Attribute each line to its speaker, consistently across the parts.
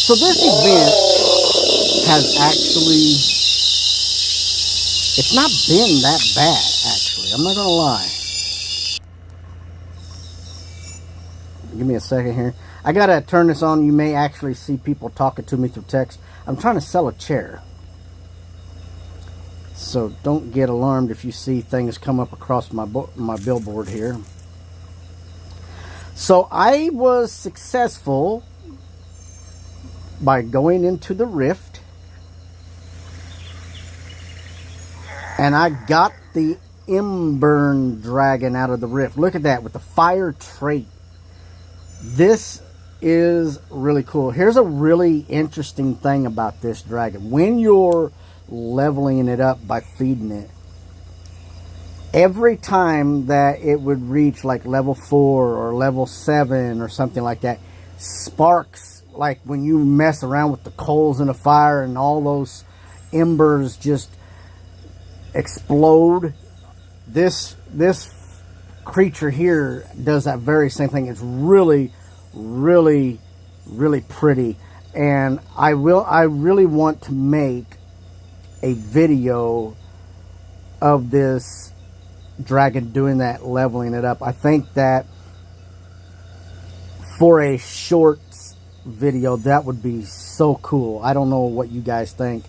Speaker 1: So this event has actually, it's not been that bad, actually. I'm not going to lie. Give me a second here. I got to turn this on. You may actually see people talking to me through text. I'm trying to sell a chair. So don't get alarmed if you see things come up across my billboard here. So I was successful by going into the rift, and I got the Embern dragon out of the rift. Look at that with the fire trait. This is really cool. Here's a really interesting thing about this dragon. When you're leveling it up by feeding it, every time that it would reach like level 4 or level 7 or something like that, sparks, like when you mess around with the coals in a fire and all those embers just explode, this creature here does that very same thing. It's really pretty, and I really want to make a video of this dragon doing that, leveling it up. I think that for a short video that would be so cool. I don't know what you guys think,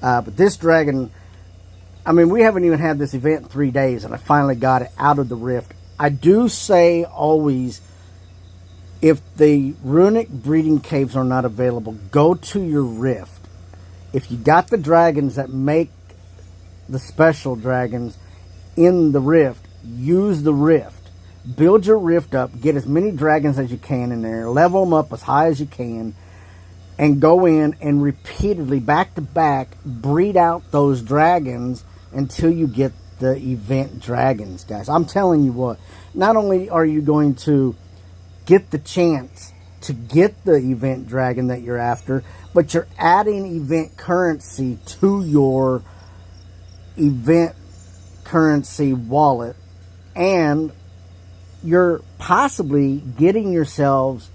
Speaker 1: but this dragon, I mean, we haven't even had this event in 3 days, and I finally got it out of the rift. I do say always, if the runic breeding caves are not available, go to your rift. If you got the dragons that make the special dragons in the rift, use the rift. Build your rift up, get as many dragons as you can in there, level them up as high as you can, and go in and repeatedly, back to back, breed out those dragons until you get the event dragons, guys. I'm telling you what, not only are you going to get the chance to get the event dragon that you're after, but you're adding event currency to your event currency wallet, and you're possibly getting yourselves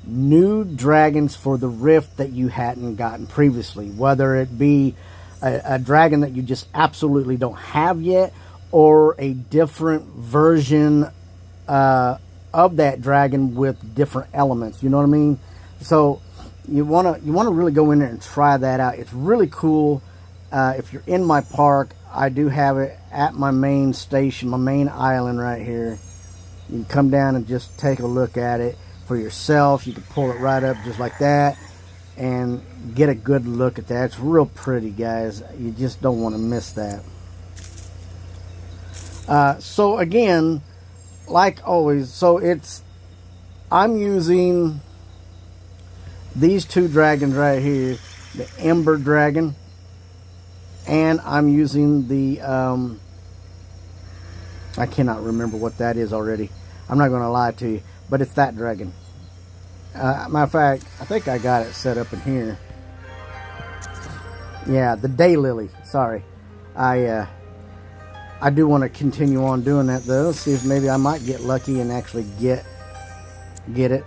Speaker 1: new dragons for the rift that you hadn't gotten previously, whether it be a dragon that you just absolutely don't have yet, or a different version of that dragon with different elements. You know what I mean? So you want to really go in there and try that out. It's really cool. If you're in my park, I do have it at my main station, my main island right here. You can come down and just take a look at it for yourself. You can pull it right up just like that and get a good look at that. It's real pretty, guys. You just don't want to miss that. So again, like always, so I'm using these two dragons right here, the Ember Dragon, and I'm using the I cannot remember what that is already. I'm not going to lie to you, but it's that dragon. Matter of fact, I think I got it set up in here. Yeah, the Daylily. Sorry, I do want to continue on doing that though. See if maybe I might get lucky and actually get it.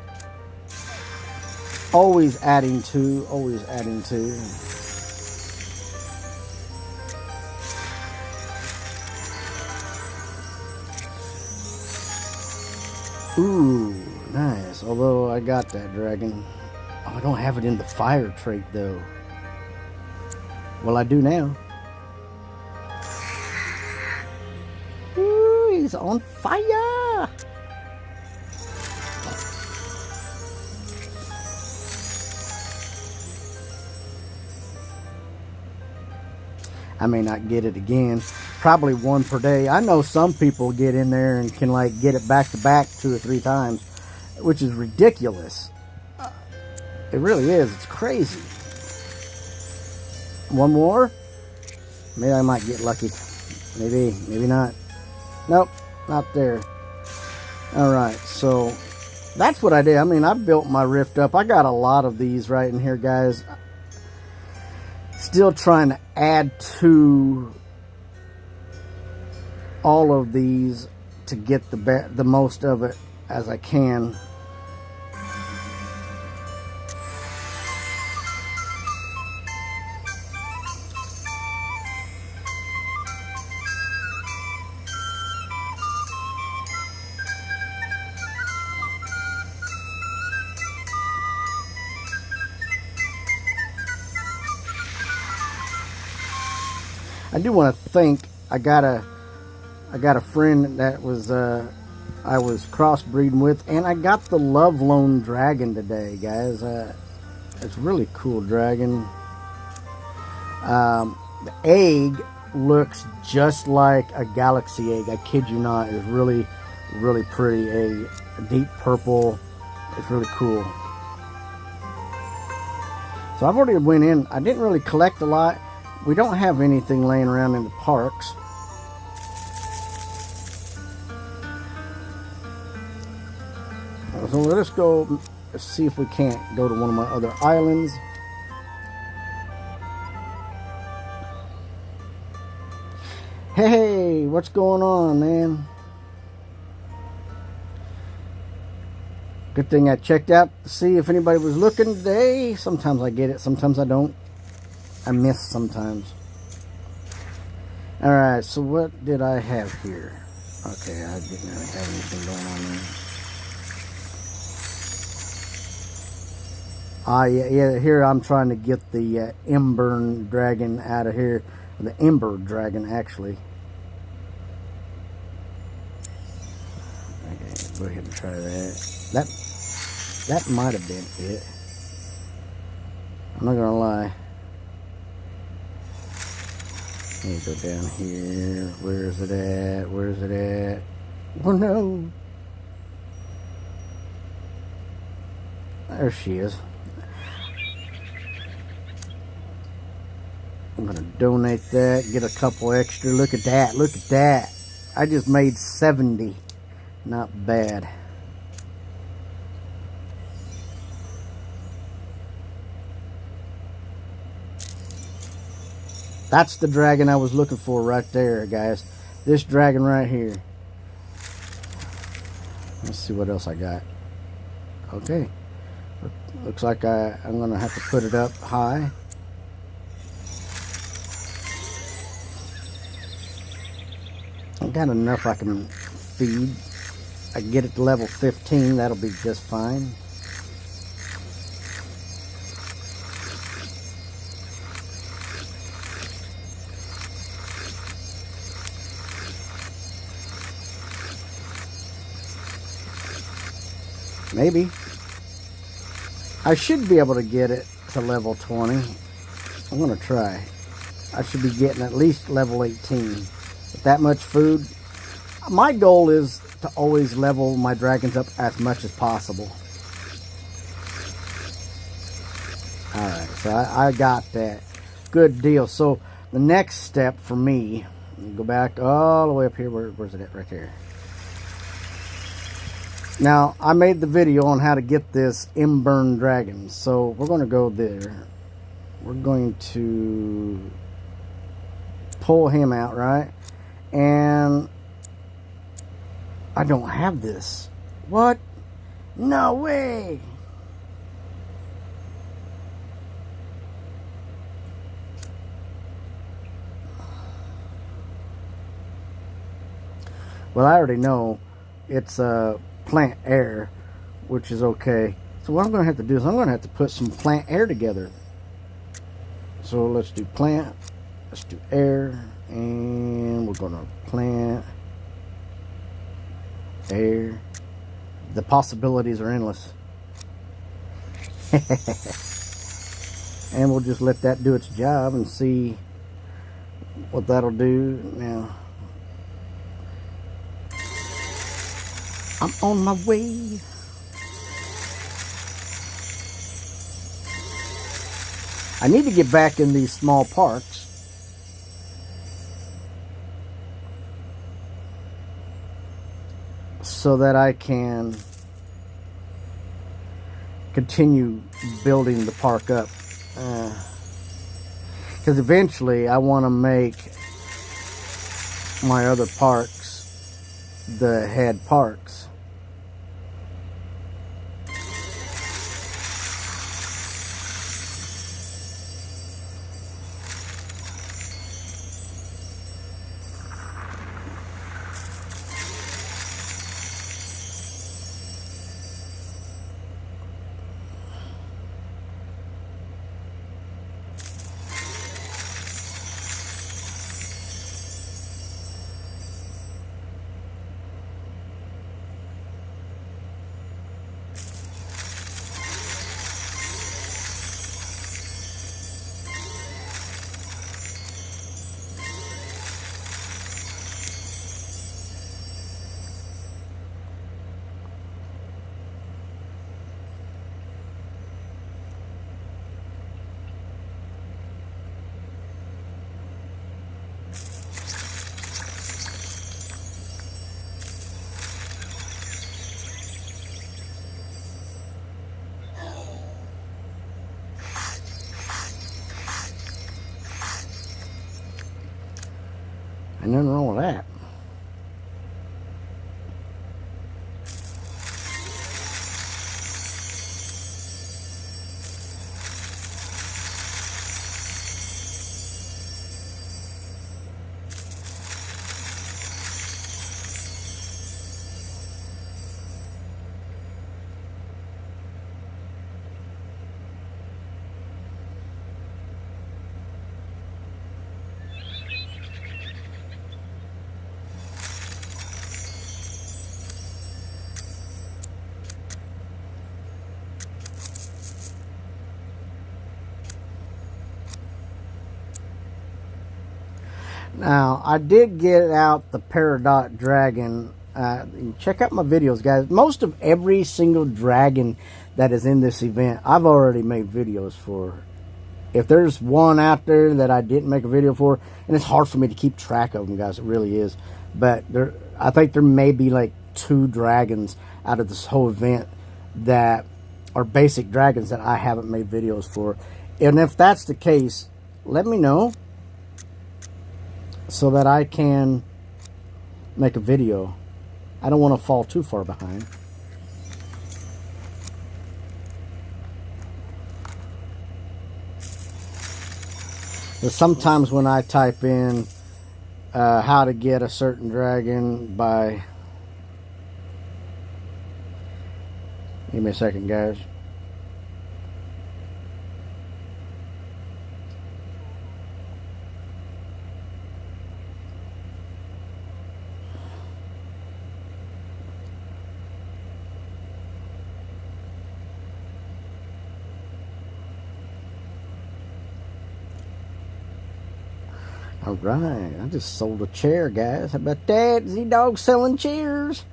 Speaker 1: Always adding to, always adding to. Ooh, nice. Although I got that dragon. Oh, I don't have it in the fire trait though. Well, I do now. Ooh, he's on fire. I may not get it again. Probably one per day. I know some people get in there and can like get it back to back 2 or 3 times, which is ridiculous. It really is. It's crazy. One more. Maybe I might get lucky. Maybe not. Nope, not there. Alright, so that's what I did. I mean, I built my rift up. I got a lot of these right in here, guys. Still trying to add to all of these to get the most of it as I can. I do want to thank. I got a friend that was I was crossbreeding with, and I got the Love Lone Dragon today, guys. It's a really cool dragon. The egg looks just like a galaxy egg. I kid you not. It's really, really pretty. A deep purple. It's really cool. So I've already went in. I didn't really collect a lot. We don't have anything laying around in the parks. So let us go see if we can't go to one of my other islands. Hey, what's going on, man? Good thing I checked out to see if anybody was looking today. Sometimes I get it, sometimes I don't. I miss sometimes. Alright, so what did I have here? Okay, I didn't really have anything going on there. Yeah, here I'm trying to get the Ember Dragon out of here. The Ember Dragon, actually. Okay, go ahead and try that. That might have been it. I'm not gonna lie. Let me go down here. Where is it at? Where is it at? Oh no! There she is. I'm gonna donate that, get a couple extra. Look at that, look at that. I just made 70. Not bad. That's the dragon I was looking for right there, guys. This dragon right here. Let's see what else I got. Okay. Looks like I'm gonna have to put it up high. I got enough I can feed. I can get it to level 15. That'll be just fine. Maybe. I should be able to get it to level 20. I'm going to try. I should be getting at least level 18. With that much food. My goal is to always level my dragons up as much as possible. Alright, so I got that. Good deal. So the next step for me, go back all the way up here. Where's it at? Right there. Now, I made the video on how to get this Ember Dragon. So we're going to go there. We're going to pull him out, right? And I don't have this. What? No way. Well, I already know it's plant air, which is okay. So what I'm going to have to do is I'm going to have to put some plant air together. So let's do plant. Let's do air. And we're going to plant air. The possibilities are endless. And we'll just let that do its job and see what that'll do. Now, I'm on my way. I need to get back in these small parks. So that I can continue building the park up. Because eventually I want to make my other parks the head parks. And nothing wrong with that. Now, I did get out the Peridot Dragon. Check out my videos, guys. Most of every single dragon that is in this event, I've already made videos for. If there's one out there that I didn't make a video for, and it's hard for me to keep track of them, guys, it really is. But I think there may be like 2 dragons out of this whole event that are basic dragons that I haven't made videos for. And if that's the case, let me know, so that I can make a video. I don't want to fall too far behind. But sometimes when I type in how to get a certain dragon by... Give me a second, guys. All right, I just sold a chair, guys. How about that? Z-Dog selling chairs.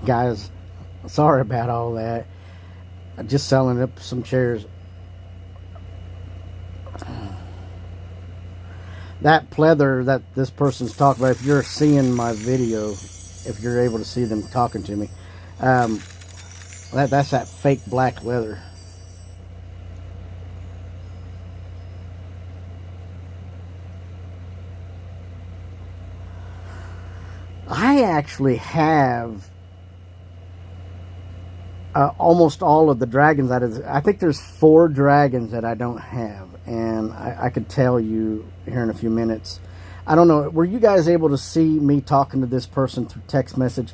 Speaker 1: Guys, sorry about all that. I'm just selling up some chairs. That pleather that this person's talking about, if you're seeing my video, if you're able to see them talking to me, that's that fake black leather. I actually have almost all of the dragons. I think there's 4 dragons that I don't have, and I could tell you here in a few minutes. I don't know, were you guys able to see me talking to this person through text message?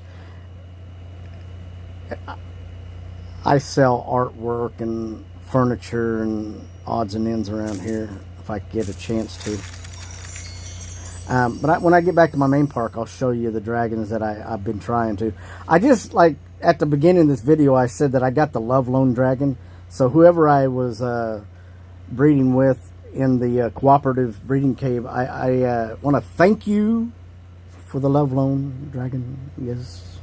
Speaker 1: I sell artwork and furniture and odds and ends around here if I get a chance to. But when I get back to my main park, I'll show you the dragons that I've been trying to. I just, like, at the beginning of this video, I said that I got the Lovelone Dragon. So whoever I was breeding with in the cooperative breeding cave, I want to thank you for the Lovelone Dragon. Yes.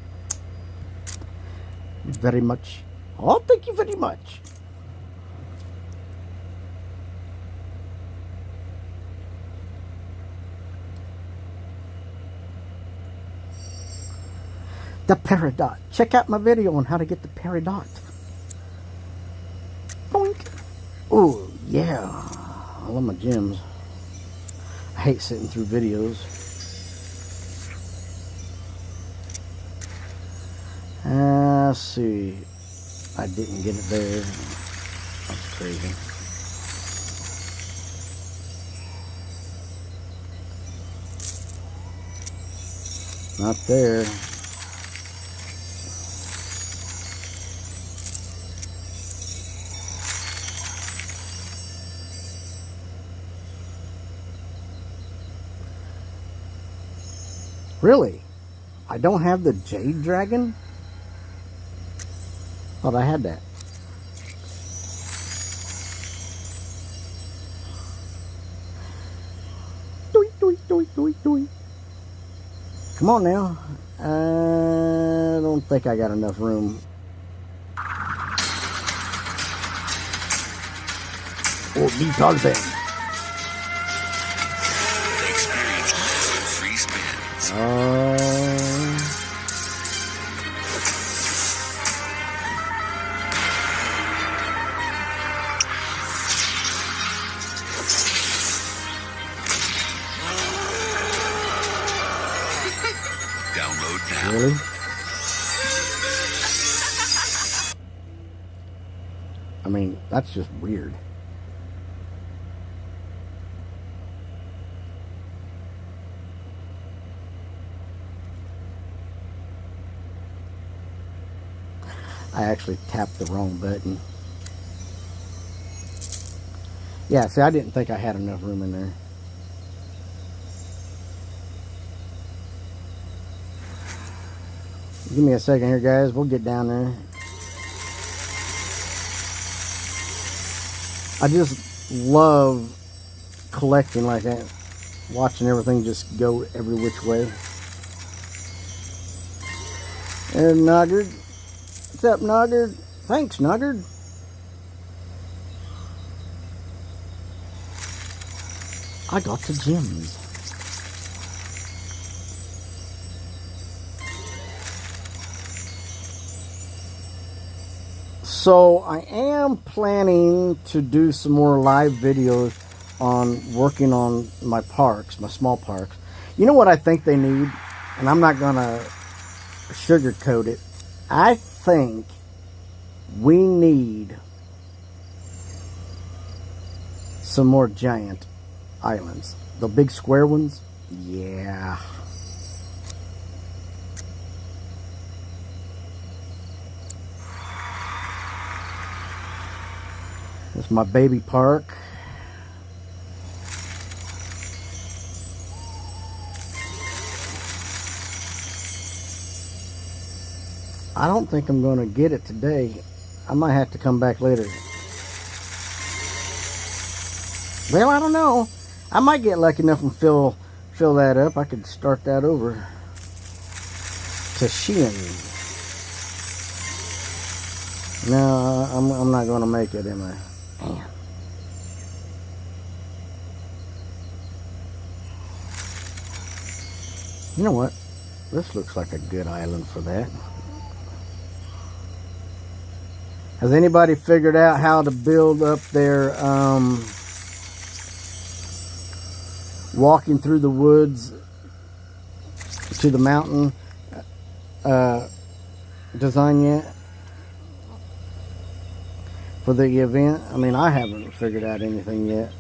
Speaker 1: Very much. Oh, thank you very much. The Peridot. Check out my video on how to get the Peridot. Boink. Oh, yeah. I love my gems. I hate sitting through videos. Let's see. I didn't get it there. That's crazy. Not there. Really? I don't have the Jade Dragon? Thought I had that. Doink, doink, doink, doink, doink. Come on now. I don't think I got enough room. Oh, be Tarzan.
Speaker 2: Experience free spins. Download now.
Speaker 1: Really? I mean, that's just weird. I actually tapped the wrong button. Yeah, see, I didn't think I had enough room in there. Give me a second here, guys. We'll get down there. I just love collecting like that. Watching everything just go every which way. And Noggard. What's up, Noggard? Thanks, Noggard. I got the gems. So I am planning to do some more live videos on working on my parks, my small parks. You know what I think they need? And I'm not going to sugarcoat it. I think we need some more giant islands. The big square ones? Yeah. This is my baby park. I don't think I'm going to get it today. I might have to come back later. Well, I don't know. I might get lucky enough and fill that up. I could start that over to Shein. No, I'm not going to make it, am I? Man. You know what? This looks like a good island for that. Has anybody figured out how to build up their walking through the woods to the mountain design yet for the event? I mean, I haven't figured out anything yet.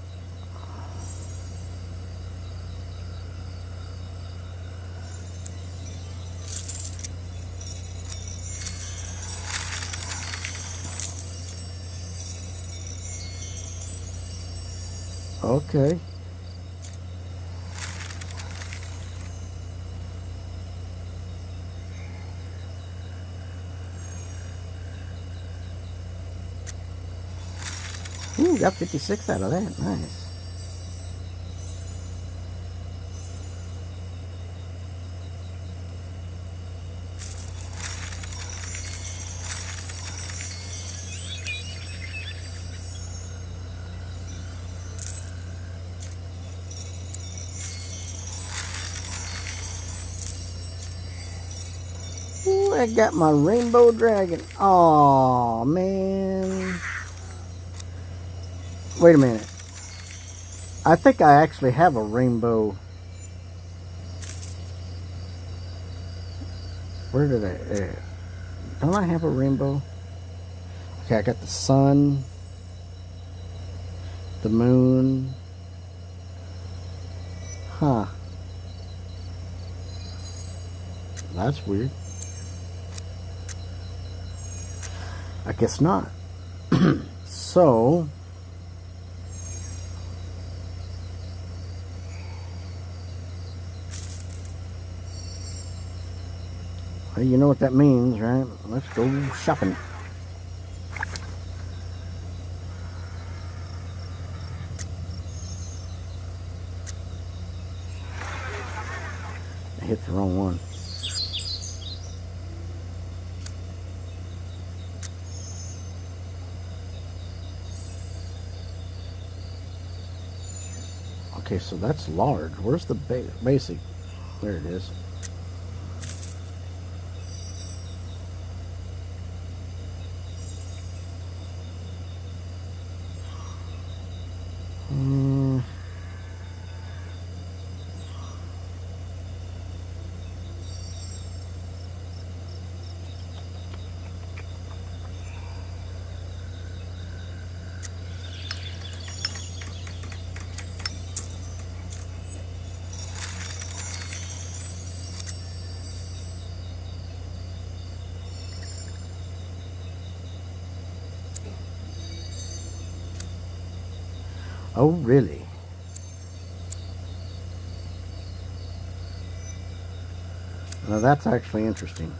Speaker 1: Okay. Ooh, got 56 out of that. Nice. Ooh, I got my rainbow dragon. Aw, man. Wait a minute. I think I actually have a rainbow. Where did I... don't I have a rainbow? Okay, I got the sun, the moon. Huh. That's weird. I guess not. So... Well, you know what that means, right? Let's go shopping. I hit the wrong one. Okay, so that's large. Where's the basic? There it is. Oh, really? Now that's actually interesting.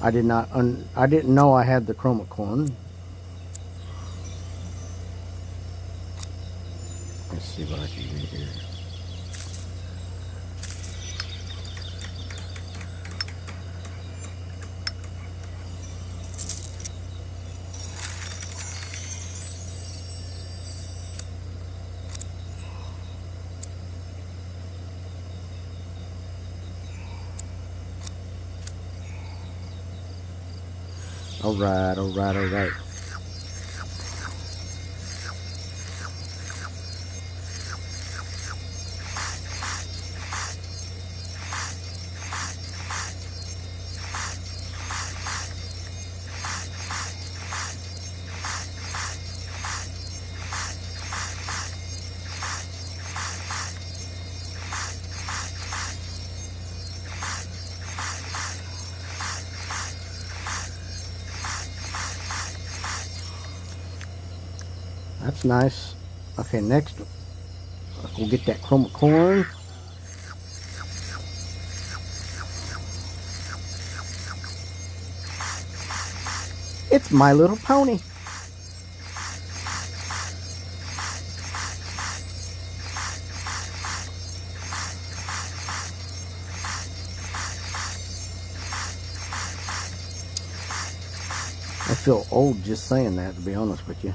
Speaker 1: I didn't know I had the chroma corn. Let's see what I can do here. All right, all right, all right. That's nice. Okay, next, we'll get that chroma corn. It's My Little Pony. I feel old just saying that, to be honest with you.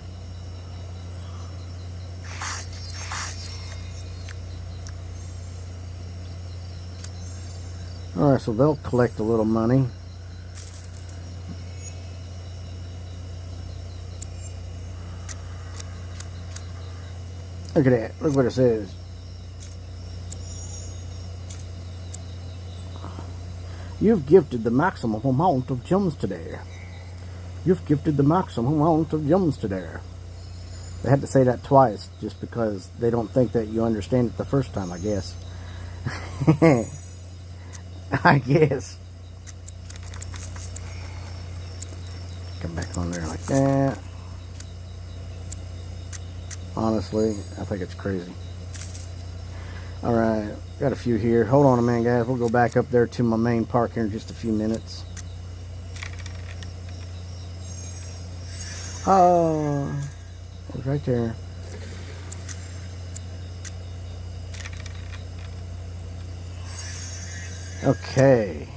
Speaker 1: Alright, so they'll collect a little money. Look at that. Look what it says. You've gifted the maximum amount of gems today. You've gifted the maximum amount of gems today. They had to say that twice just because they don't think that you understand it the first time, I guess. I guess. Come back on there like that. Honestly, I think it's crazy. Alright, got a few here. Hold on a minute, guys. We'll go back up there to my main park here in just a few minutes. Oh, it was right there. Okay.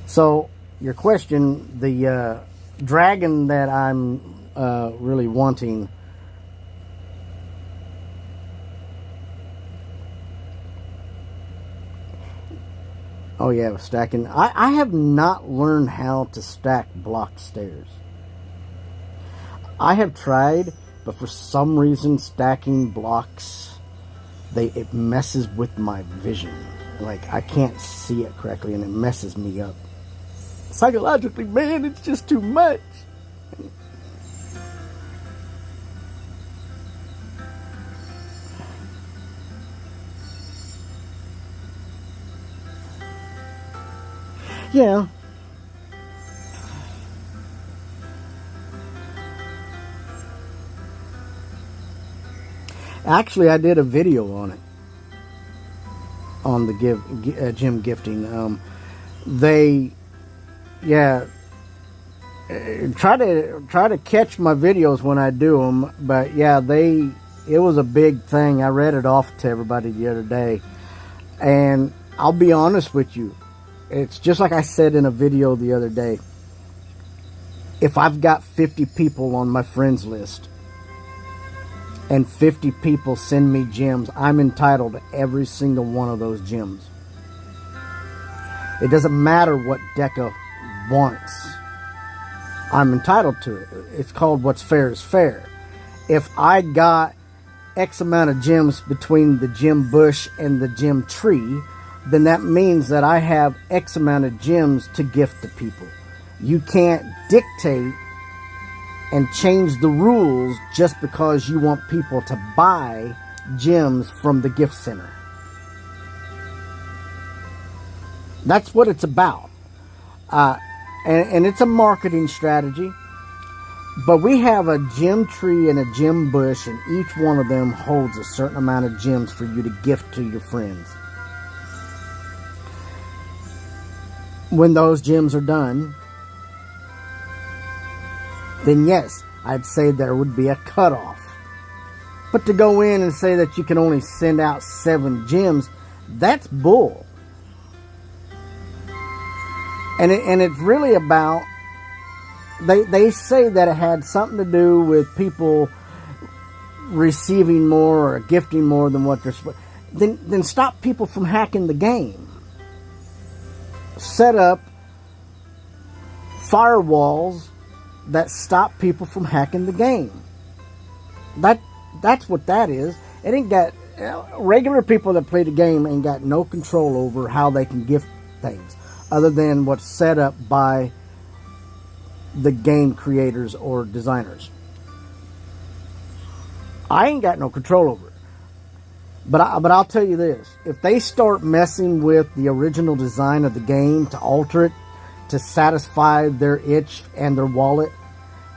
Speaker 1: So, your question, the dragon that I'm really wanting, oh yeah, stacking. I have not learned how to stack block stairs. I have tried, but for some reason stacking blocks, it messes with my vision. Like, I can't see it correctly and it messes me up. Psychologically, man, it's just too much. Yeah. Actually, I did a video on it. on the gym gifting. They, yeah, try to catch my videos when I do them. But yeah, it was a big thing. I read it off to everybody the other day, and I'll be honest with you, it's just like I said in a video the other day. If I've got 50 people on my friends list and 50 people send me gems, I'm entitled to every single one of those gems. It doesn't matter what Deca wants. I'm entitled to it. It's called what's fair is fair. If I got X amount of gems between the gem bush and the gem tree, then that means that I have X amount of gems to gift to people. You can't dictate and change the rules just because you want people to buy gems from the gift center. That's what it's about. And it's a marketing strategy. But we have a gem tree and a gem bush, and each one of them holds a certain amount of gems for you to gift to your friends. When those gems are done, then yes, I'd say there would be a cutoff. But to go in and say that you can only send out 7 gems, that's bull. And it's really about, they say that it had something to do with people receiving more or gifting more than what they're supposed to. Then stop people from hacking the game. Set up firewalls that stop people from hacking the game. That's what that is. It ain't got, regular people that play the game ain't got no control over how they can gift things, other than what's set up by the game creators or designers. I ain't got no control over it. But I'll tell you this. If they start messing with the original design of the game to alter it to satisfy their itch and their wallet,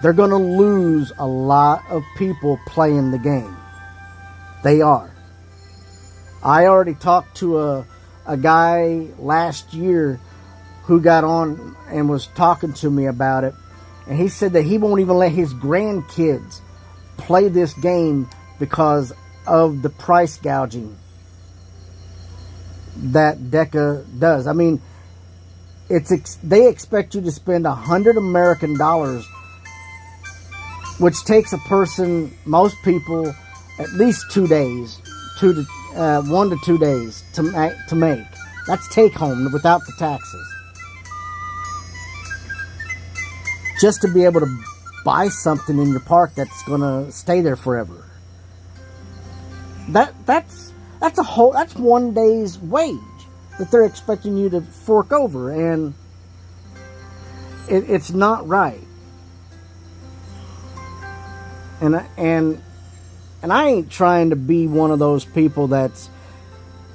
Speaker 1: they're going to lose a lot of people playing the game. They are. I already talked to a guy last year who got on and was talking to me about it. And he said that he won't even let his grandkids play this game because of the price gouging that Deca does. I mean, they expect you to spend $100 American, which takes a person, most people, at least 2 days, 1 to 2 days to make. That's take home without the taxes. Just to be able to buy something in your park that's going to stay there forever. That's 1 day's wage that they're expecting you to fork over, and it's not right. And I ain't trying to be one of those people that's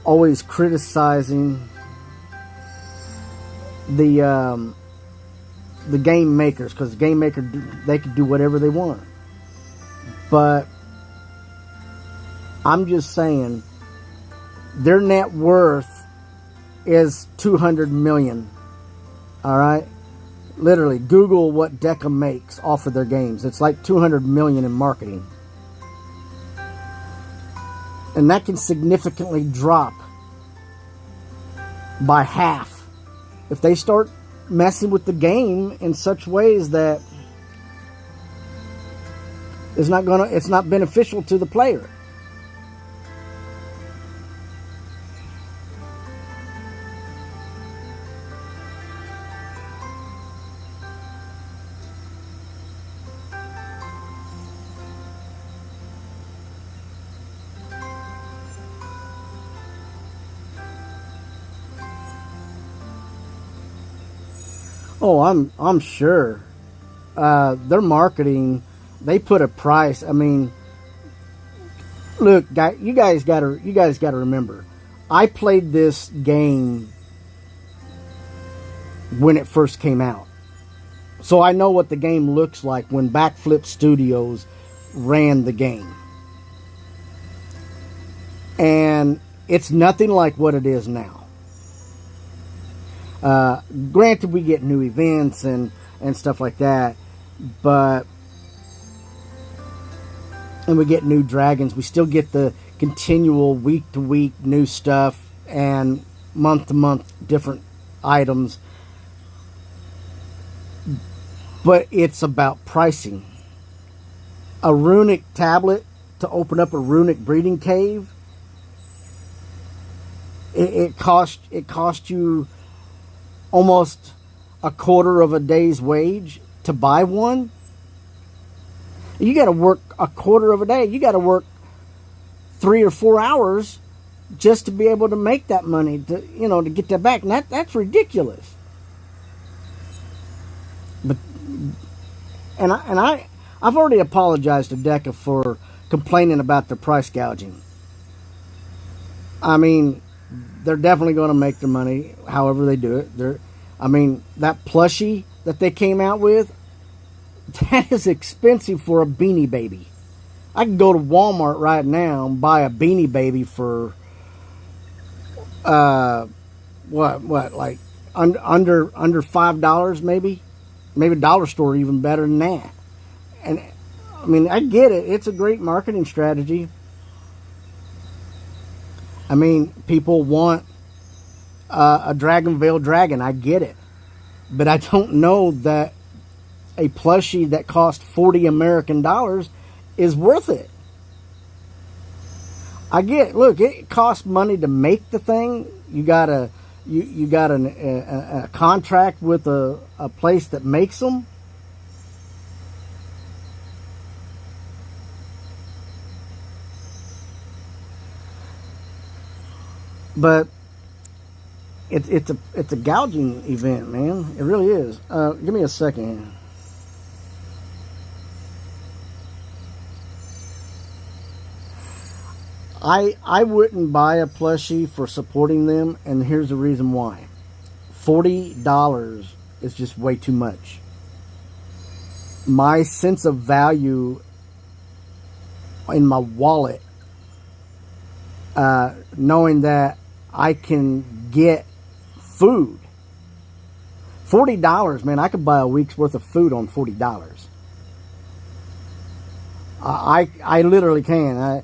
Speaker 1: always criticizing the game makers, because the game maker, they can do whatever they want. But I'm just saying, their net worth is $200 million. All right, literally, Google what Deca makes off of their games. It's like $200 million in marketing, and that can significantly drop by half if they start messing with the game in such ways that it's not beneficial to the player. Oh, I'm sure. Their marketing, they put a price. I mean, look, you guys got to remember, I played this game when it first came out, so I know what the game looks like when Backflip Studios ran the game. And it's nothing like what it is now. Granted, we get new events and stuff like that, and we get new dragons. We still get the continual week-to-week new stuff and month-to-month different items. But it's about pricing. A runic tablet to open up a runic breeding cave, it cost you almost a quarter of a day's wage to buy one. You got to work a quarter of a day. You got to work 3 or 4 hours just to be able to make that money, to get that back. And that's ridiculous. But I've already apologized to DECA for complaining about their price gouging. I mean, they're definitely going to make their money however they do it. That plushie that they came out with, that is expensive for a Beanie Baby. I can go to Walmart right now and buy a Beanie Baby for like under $5 maybe dollar store even better than that. And I mean, I get it. It's a great marketing strategy. I mean, people want a Dragonvale dragon. I get it. But I don't know that a plushie that cost $40 American is worth it. I get it. Look, it costs money to make the thing. You got a contract with a place that makes them. But it's a gouging event, man. It really is. Give me a second. I wouldn't buy a plushie for supporting them, and here's the reason why. $40 is just way too much. My sense of value in my wallet, knowing that I can get food. $40, man, I could buy a week's worth of food on $40. I literally can.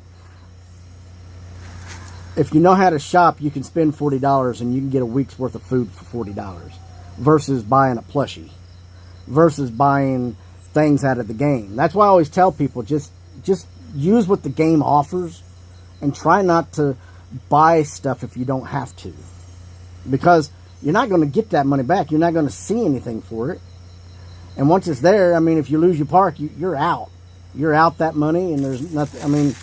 Speaker 1: If you know how to shop, you can spend $40 and you can get a week's worth of food for $40 versus buying a plushie, versus buying things out of the game. That's why I always tell people, just use what the game offers and try not to buy stuff if you don't have to, because you're not going to get that money back. You're not going to see anything for it. And once it's there, I mean, if you lose your park, you're out. You're out that money, and there's nothing. I mean,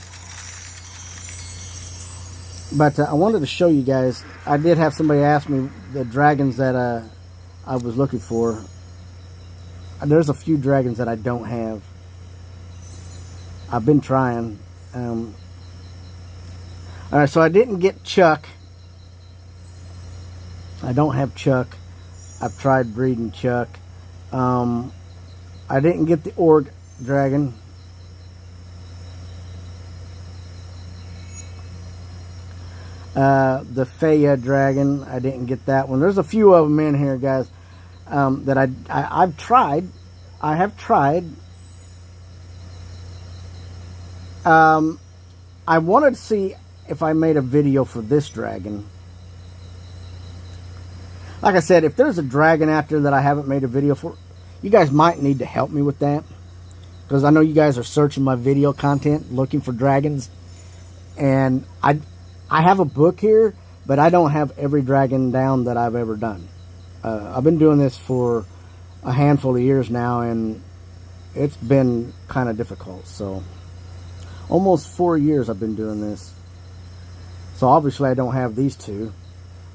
Speaker 1: but I wanted to show you guys. I did have somebody ask me the dragons that I was looking for. There's a few dragons that I don't have. I've been trying. All right, so I didn't get Chuck. I don't have Chuck. I've tried breeding Chuck. I didn't get the Org dragon. The Faya dragon, I didn't get that one. There's a few of them in here, guys, that I've tried. I have tried. I wanted to see if I made a video for this dragon. Like I said, if there's a dragon out there that I haven't made a video for, you guys might need to help me with that, because I know you guys are searching my video content looking for dragons, and I have a book here, but I don't have every dragon down that I've ever done. I've been doing this for a handful of years now, and it's been kind of difficult. So almost 4 years I've been doing this. So obviously I don't have these two.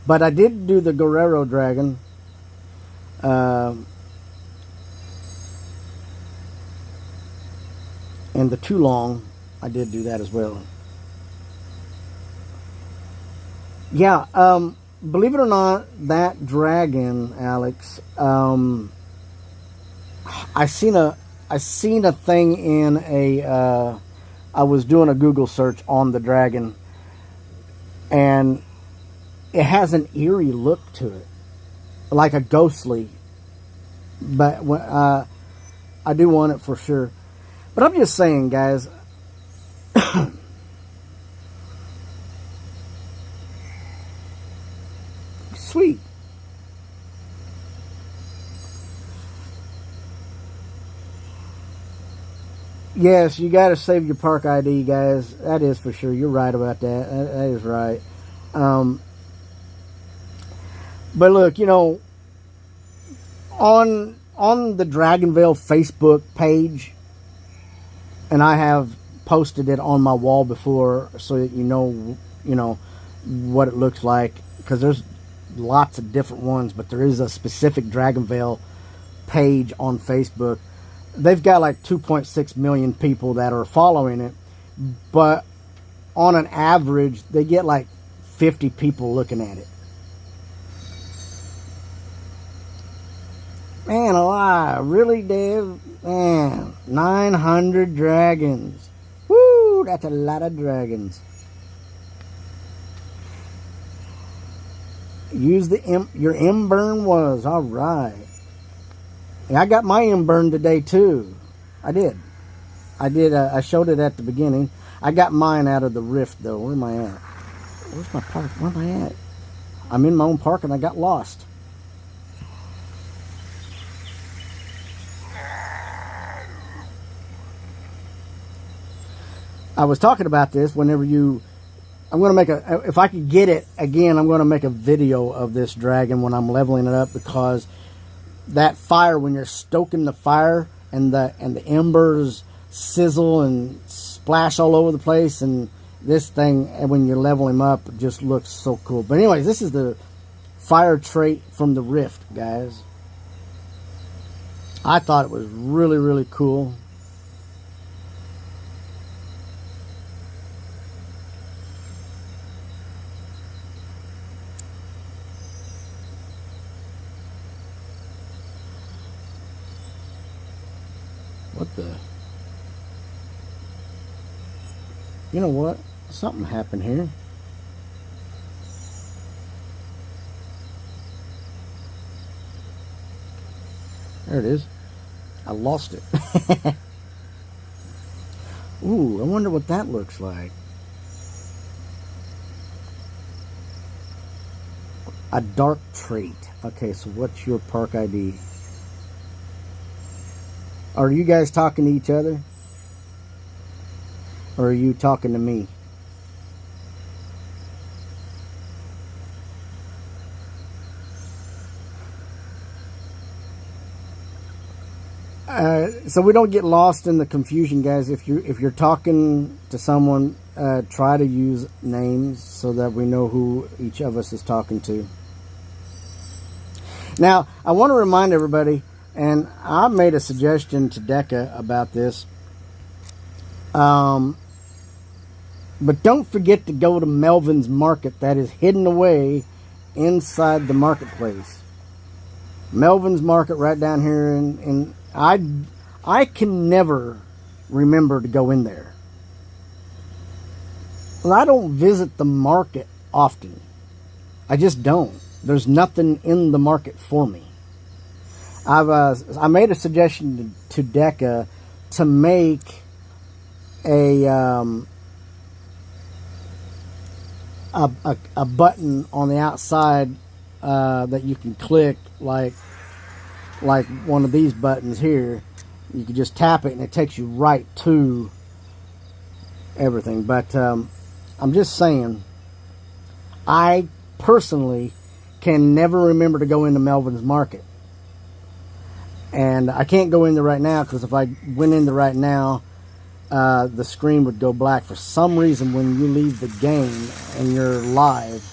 Speaker 1: But I did do the Guerrero dragon. And the Tulong, I did do that as well. Yeah, believe it or not, that dragon, Alex, I seen a thing in I was doing a Google search on the dragon, and it has an eerie look to it, like a ghostly. But I do want it for sure. But I'm just saying, guys. Sweet. Yes, you got to save your park ID, guys. That is for sure. You're right about that. That is right. But look, you know, on the Dragonvale Facebook page, and I have posted it on my wall before, so that you know what it looks like, because there's lots of different ones, but there is a specific Dragonvale page on Facebook. They've got like 2.6 million people that are following it, but on an average, they get like 50 people looking at it. Man alive, really, Dave? Man, 900 dragons. Woo, that's a lot of dragons. Use your M burn was all right. Yeah, I got my M burn today too. I did. I showed it at the beginning. I got mine out of the rift though. Where am I at? Where's my park? Where am I at? I'm in my own park and I got lost. I was talking about this whenever you... I'm going to make a... If I could get it again, I'm going to make a video of this dragon when I'm leveling it up, because that fire, when you're stoking the fire and the embers sizzle and splash all over the place, and this thing, and when you level him up, it just looks so cool. But anyways, this is the fire trait from the rift, guys. I thought it was really, really cool. What the... You know what? Something happened here. There it is. I lost it. Ooh, I wonder what that looks like. A dark trait. Okay, so what's your park ID? Are you guys talking to each other? Or are you talking to me? So we don't get lost in the confusion, guys. If you're talking to someone, try to use names so that we know who each of us is talking to. Now, I want to remind everybody, and I made a suggestion to Deca about this. But don't forget to go to Melvin's Market. That is hidden away inside the marketplace. Melvin's Market right down here, and I can never remember to go in there. Well, I don't visit the market often. I just don't. There's nothing in the market for me. I made a suggestion to Deca to make a button on the outside that you can click, like one of these buttons here. You can just tap it and it takes you right to everything. But I'm just saying, I personally can never remember to go into Melvin's Market. And I can't go in there right now, because if I went in there right now, the screen would go black. For some reason, when you leave the game and you're live,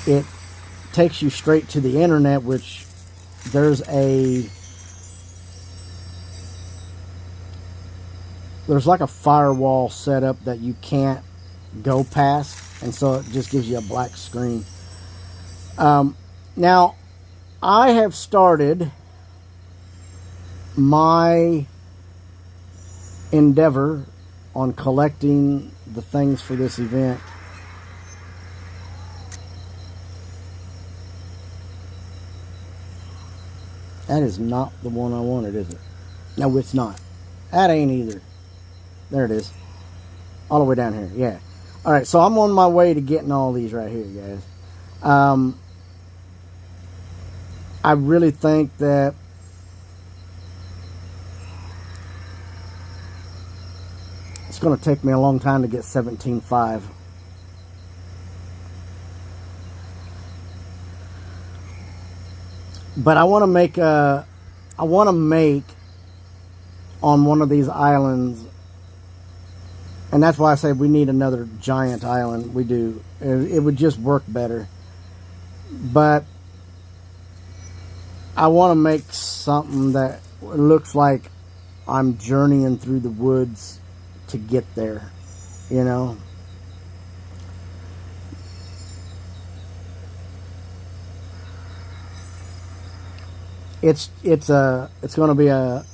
Speaker 1: it takes you straight to the internet, which there's like a firewall set up that you can't go past, and so it just gives you a black screen. Now, I have started my endeavor on collecting the things for this event. That is not the one I wanted, is it? No, it's not. That ain't either. There it is. All the way down here, yeah. Alright, so I'm on my way to getting all these right here, guys. I really think that it's going to take me a long time to get 17.5. But I want to make on one of these islands, and that's why I say we need another giant island. We do. It would just work better. But I want to make something that looks like I'm journeying through the woods to get there, you know. It's going to be a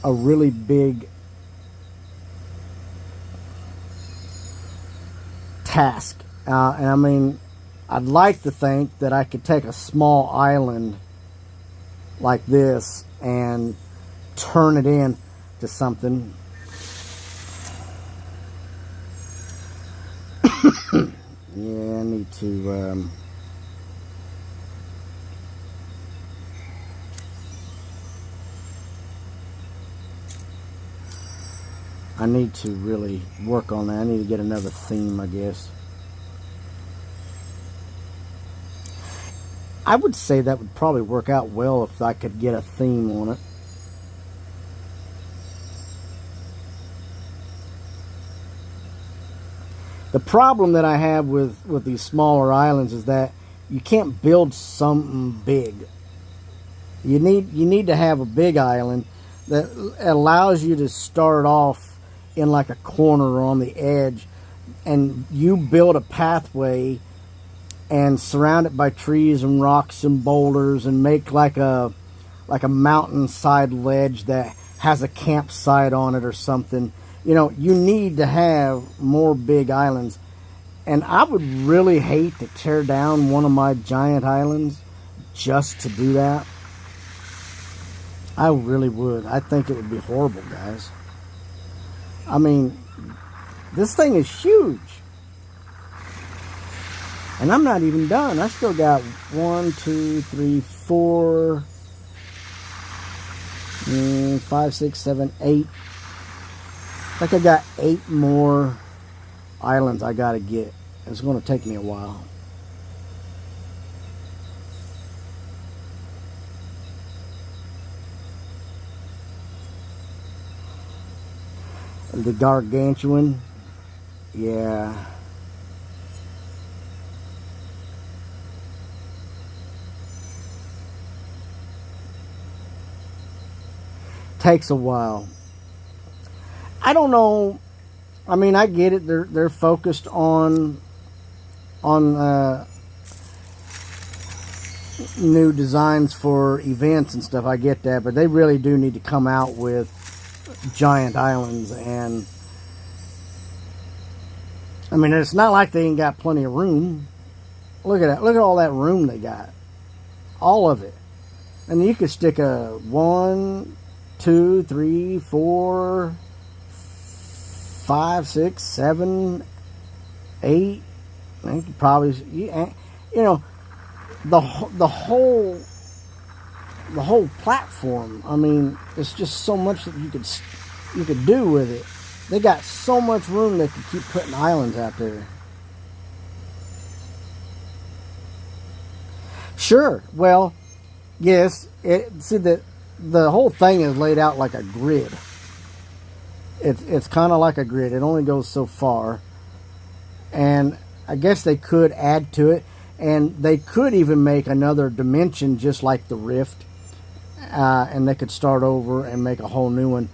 Speaker 1: really big task, and I mean, I'd like to think that I could take a small island like this and turn it in to something. Yeah, I need to I need to really work on that. I need to get another theme, I guess. I would say that would probably work out well if I could get a theme on it. The problem that I have with these smaller islands is that you can't build something big. You need to have a big island that allows you to start off in like a corner or on the edge, and you build a pathway and surround it by trees and rocks and boulders and make like a mountainside ledge that has a campsite on it or something. You know, you need to have more big islands. And I would really hate to tear down one of my giant islands just to do that. I really would. I think it would be horrible, guys. I mean, this thing is huge. And I'm not even done. I still got 1, 2, 3, 4, 5, 6, 7, 8. Like I got 8 more islands I got to get. It's going to take me a while. The gargantuan, yeah. Takes a while. I don't know. I mean, I get it. They're focused on new designs for events and stuff. I get that, but they really do need to come out with giant islands. And I mean, it's not like they ain't got plenty of room. Look at that. Look at all that room they got. All of it. And you could stick a 1, 2, 3, 4, 5, 6, 7, 8. I think you probably, you know, the whole platform. I mean, there's just so much that you could do with it. They got so much room they could keep putting islands out there. Sure. Well, yes. See, the whole thing is laid out like a grid. It's kind of like a grid. It only goes so far, and I guess they could add to it, and they could even make another dimension just like the Rift, and they could start over and make a whole new one.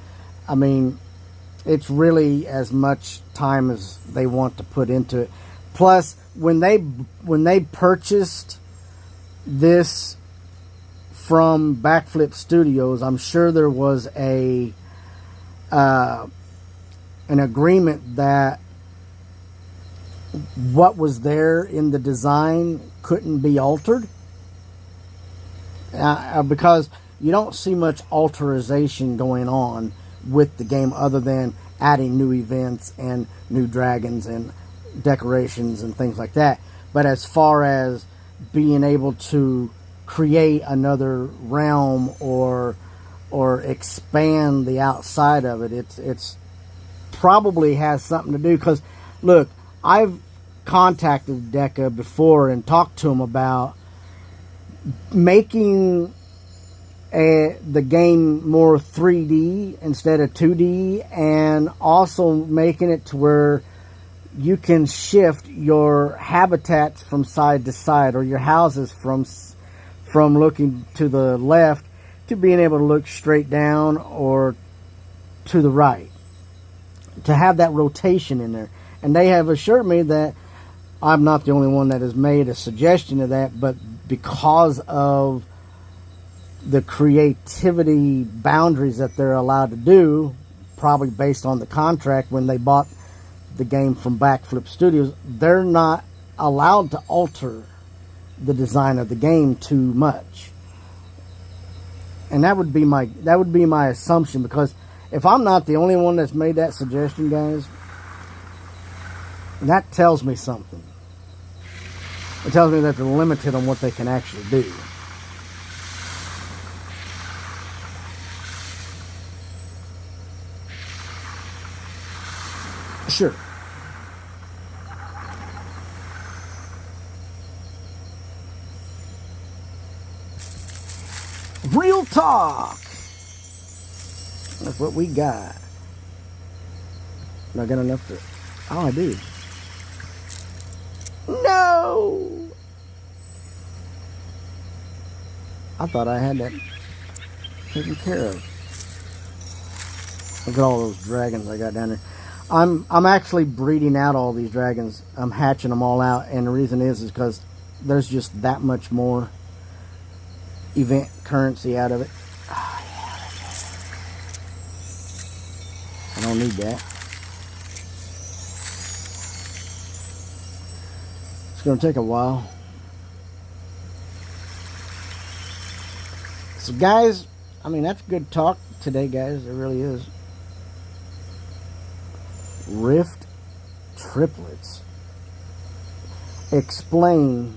Speaker 1: I mean, it's really as much time as they want to put into it. Plus, when they purchased this from Backflip Studios, I'm sure there was a an agreement that what was there in the design couldn't be altered, because you don't see much alteration going on with the game other than adding new events and new dragons and decorations and things like that. But as far as being able to create another realm or expand the outside of it, it's probably has something to do. Because look, I've contacted DECA before and talked to them about making the game more 3D instead of 2D, and also making it to where you can shift your habitats from side to side, or your houses from looking to the left to being able to look straight down or to the right, to have that rotation in there. And they have assured me that I'm not the only one that has made a suggestion of that, but because of the creativity boundaries that they're allowed to do, probably based on the contract when they bought the game from Backflip Studios, they're not allowed to alter the design of the game too much. And that would be my assumption, because if I'm not the only one that's made that suggestion, guys, that tells me something. It tells me that they're limited on what they can actually do. Sure. Real talk. That's what we got. Not got enough to... Oh, I do. No! I thought I had that taken care of. Look at all those dragons I got down there. I'm actually breeding out all these dragons. I'm hatching them all out, and the reason is because there's just that much more event currency out of it. Oh, yeah. I don't need that. It's going to take a while. So guys, I mean, that's good talk today, guys. It really is. Rift triplets. Explain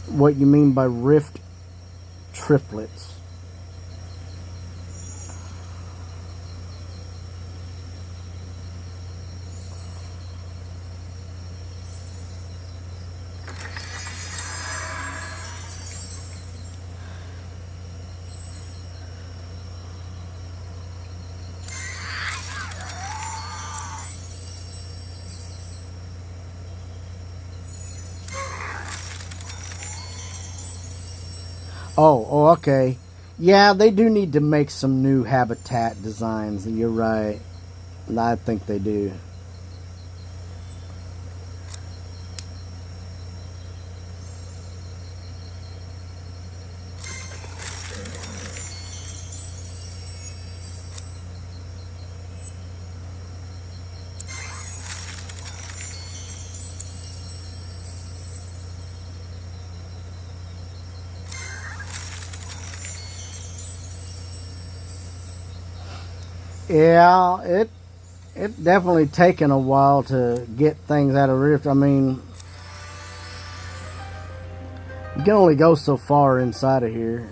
Speaker 1: what you mean by Rift triplets. Oh, okay. Yeah, they do need to make some new habitat designs. You're right. I think they do. Yeah, it definitely taken a while to get things out of Rift. I mean, you can only go so far inside of here.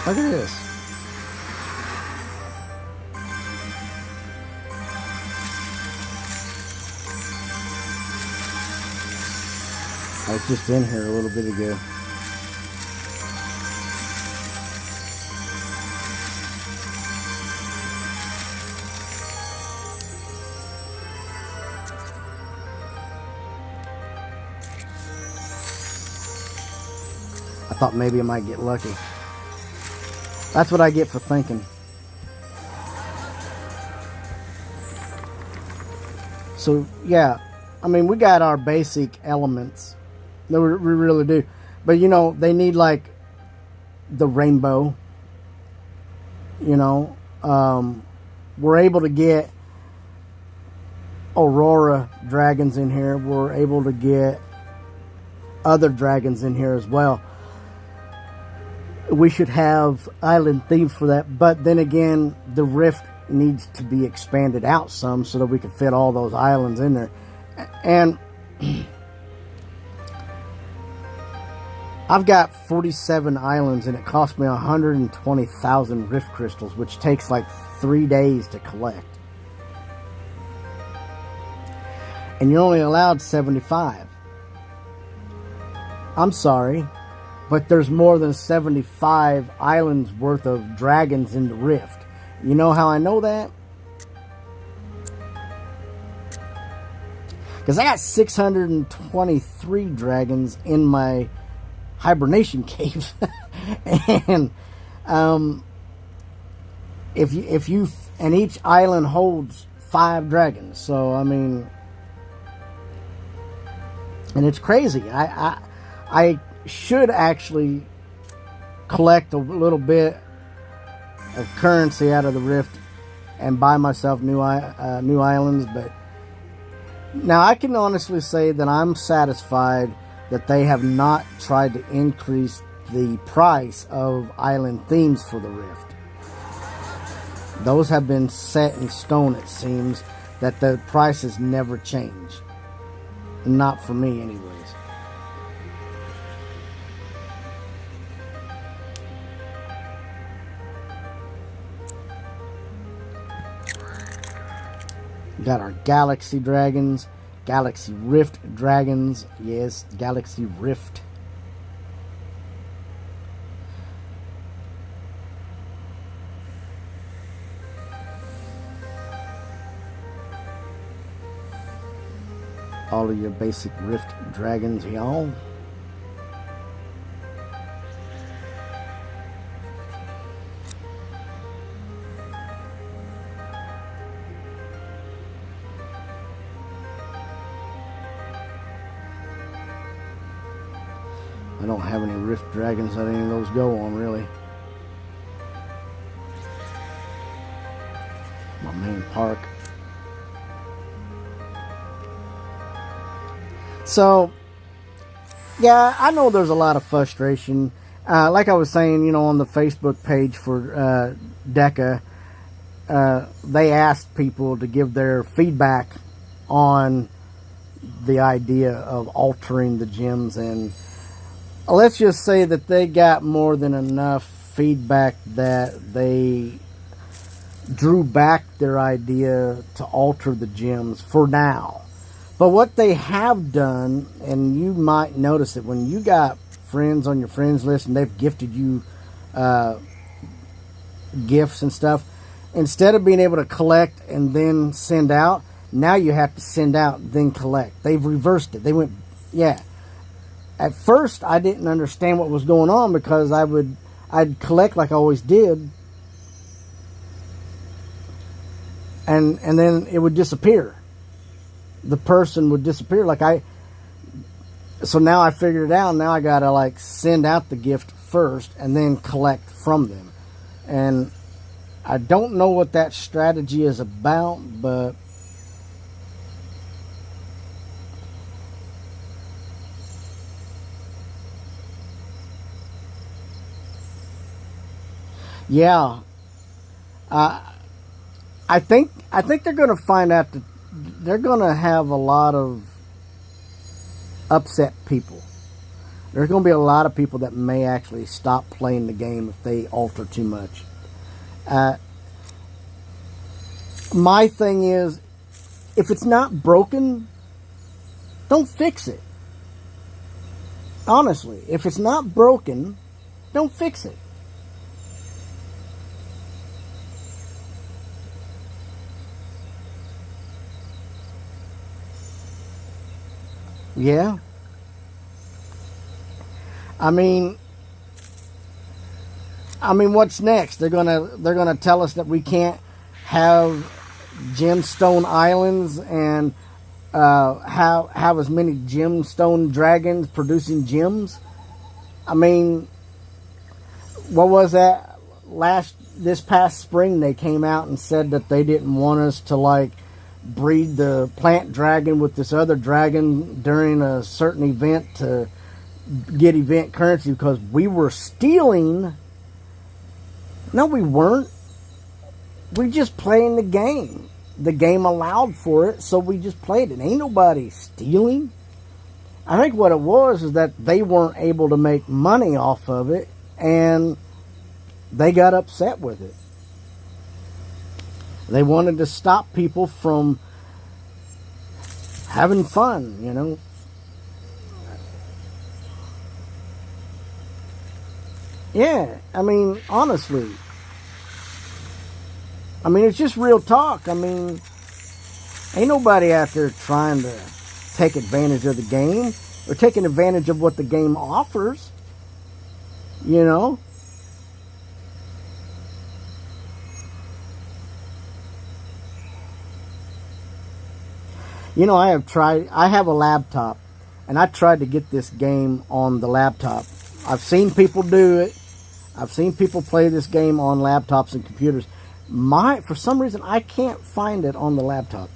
Speaker 1: Look at this. I was just in here a little bit ago. I thought maybe I might get lucky. That's what I get for thinking. So, yeah. I mean, we got our basic elements. We really do. But, you know, they need, like, the rainbow. You know, we're able to get Aurora dragons in here. We're able to get other dragons in here as well. We should have island themes for that. But then again, the Rift needs to be expanded out some so that we can fit all those islands in there. And I've got 47 islands, and it cost me 120,000 Rift crystals, which takes like 3 days to collect. And you're only allowed 75. I'm sorry, but there's more than 75 islands worth of dragons in the Rift. You know how I know that? Because I got 623 dragons in my hibernation cave. And if you and each island holds 5 dragons. So I mean, and it's crazy. I should actually collect a little bit of currency out of the Rift and buy myself new islands. But now I can honestly say that I'm satisfied that they have not tried to increase the price of island themes for the Rift. Those have been set in stone, it seems, that the prices never change. Not for me, anyways. Got our Galaxy Dragons, Galaxy Rift Dragons. Yes, Galaxy Rift. All of your basic Rift Dragons, y'all. I don't have any Rift Dragons that any of those go on, really. My main park. So, yeah, I know there's a lot of frustration. Like I was saying, you know, on the Facebook page for DECA, they asked people to give their feedback on the idea of altering the gems, and let's just say that they got more than enough feedback that they drew back their idea to alter the gems for now. But what they have done, and you might notice it when you got friends on your friends list and they've gifted you gifts and stuff, instead of being able to collect and then send out, now you have to send out, then collect. They've reversed it. They went, yeah. At first, I didn't understand what was going on because I'd collect like I always did, and then it would disappear. The person would disappear. So now I figured it out. Now I gotta like send out the gift first and then collect from them. And I don't know what that strategy is about, but yeah, I think they're going to find out that they're going to have a lot of upset people. There's going to be a lot of people that may actually stop playing the game if they alter too much. My thing is, if it's not broken, don't fix it. Honestly, if it's not broken, don't fix it. Yeah. I mean, what's next? They're gonna tell us that we can't have gemstone islands and have as many gemstone dragons producing gems. I mean, what was that last this past spring they came out and said that they didn't want us to like breed the plant dragon with this other dragon during a certain event to get event currency because we were stealing. No, we weren't. We just playing the game. The game allowed for it, so we just played it. Ain't nobody stealing. I think what it was is that they weren't able to make money off of it, and they got upset with it. They wanted to stop people from having fun, you know. Yeah, I mean, honestly. I mean, it's just real talk. I mean, ain't nobody out there trying to take advantage of the game or taking advantage of what the game offers, you know. You know, I have a laptop, and I tried to get this game on the laptop. I've seen people do it. I've seen people play this game on laptops and computers. For some reason, I can't find it on the laptop.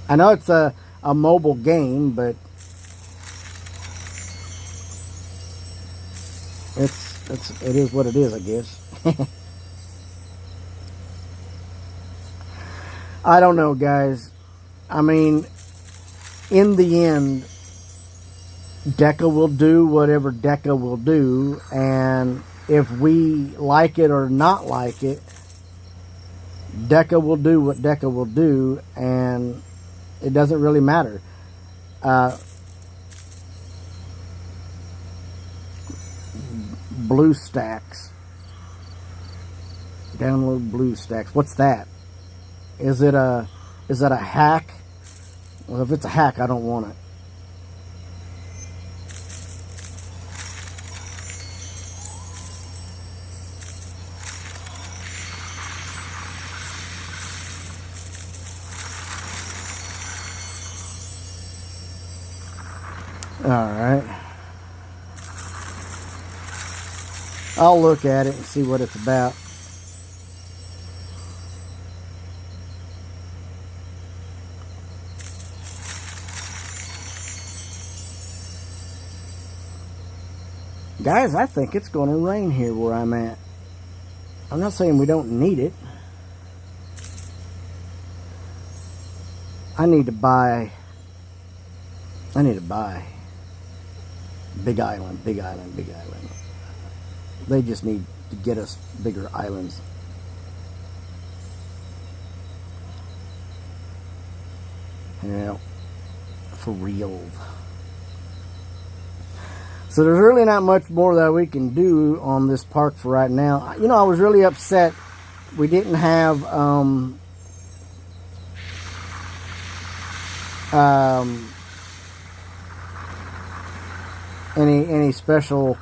Speaker 1: I know it's a mobile game, but it is what it is, I guess. I don't know, guys. I mean, in the end, DECA will do whatever DECA will do, and if we like it or not like it, DECA will do what DECA will do, and it doesn't really matter. BlueStacks. Download BlueStacks. What's that? Is that a hack? Well, if it's a hack, I don't want it. Alright. I'll look at it and see what it's about. Guys, I think it's going to rain here where I'm at. I'm not saying we don't need it. I need to buy. Big island. They just need to get us bigger islands. Yeah, for real. So there's really not much more that we can do on this park for right now. You know, I was really upset we didn't have any special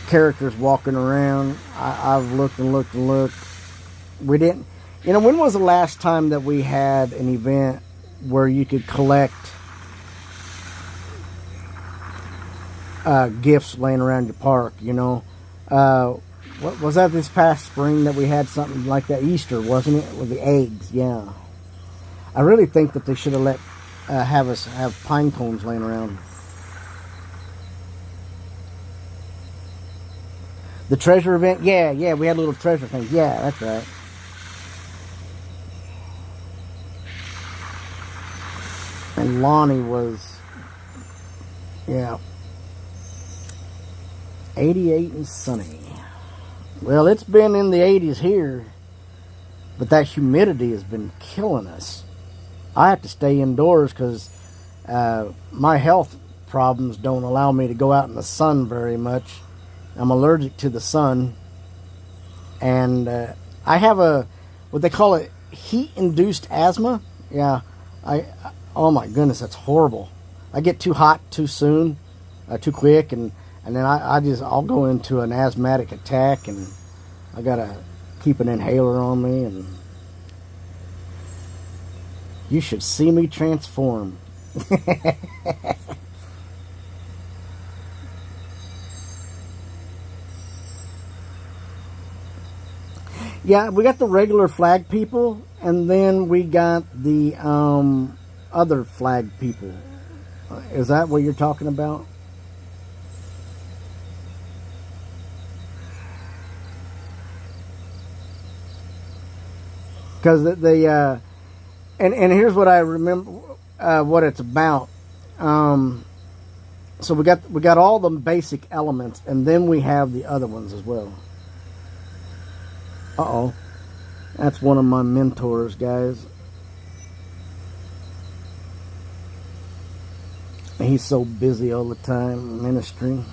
Speaker 1: characters walking around. I've looked and looked and looked. We didn't. You know, when was the last time that we had an event where you could collect gifts laying around your park? You know, what was that this past spring that we had something like that? Easter, wasn't it, with the eggs? Yeah. I really think that they should have let have us have pine cones laying around. The treasure event, yeah, we had a little treasure thing. Yeah, that's right. And Lonnie was, yeah, 88 and sunny. Well, it's been in the 80s here, but that humidity has been killing us. I have to stay indoors because my health problems don't allow me to go out in the sun very much. I'm allergic to the sun, and I have what they call it, heat-induced asthma. Yeah, oh my goodness, that's horrible. I get too hot too soon, too quick, and then I'll go into an asthmatic attack, and I gotta keep an inhaler on me, and you should see me transform. Yeah, we got the regular flag people, and then we got the other flag people. Is that what you're talking about? Because and here's what I remember, what it's about. So we got all the basic elements, and then we have the other ones as well. Uh-oh. That's one of my mentors, guys. He's so busy all the time ministering.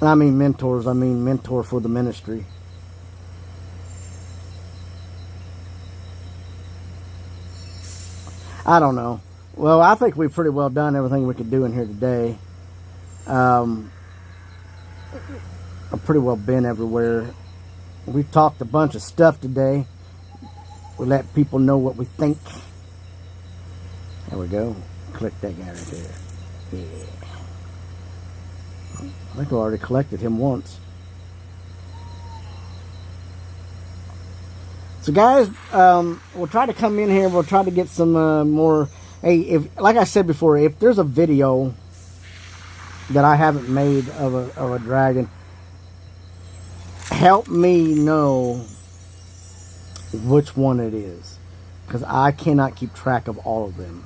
Speaker 1: I mean mentors, I mean mentor for the ministry. I don't know. Well, I think we've pretty well done everything we could do in here today. I've pretty well been everywhere. We talked a bunch of stuff today. We let people know what we think. There we go. Click that guy right there. Yeah. I think we already collected him once. So guys, we'll try to come in here. We'll try to get some more. Hey, if, like I said before, if there's a video that I haven't made of a dragon, help me know which one it is, because I cannot keep track of all of them.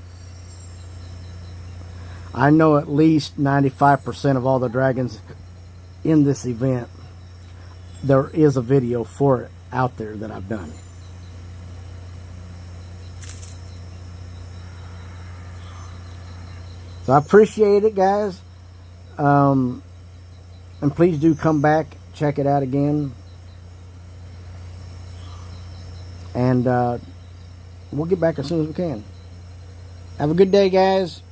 Speaker 1: I know at least 95% of all the dragons in this event. There is a video for it out there that I've done. So I appreciate it, guys. And please do come back, check it out again. And we'll get back as soon as we can. Have a good day, guys.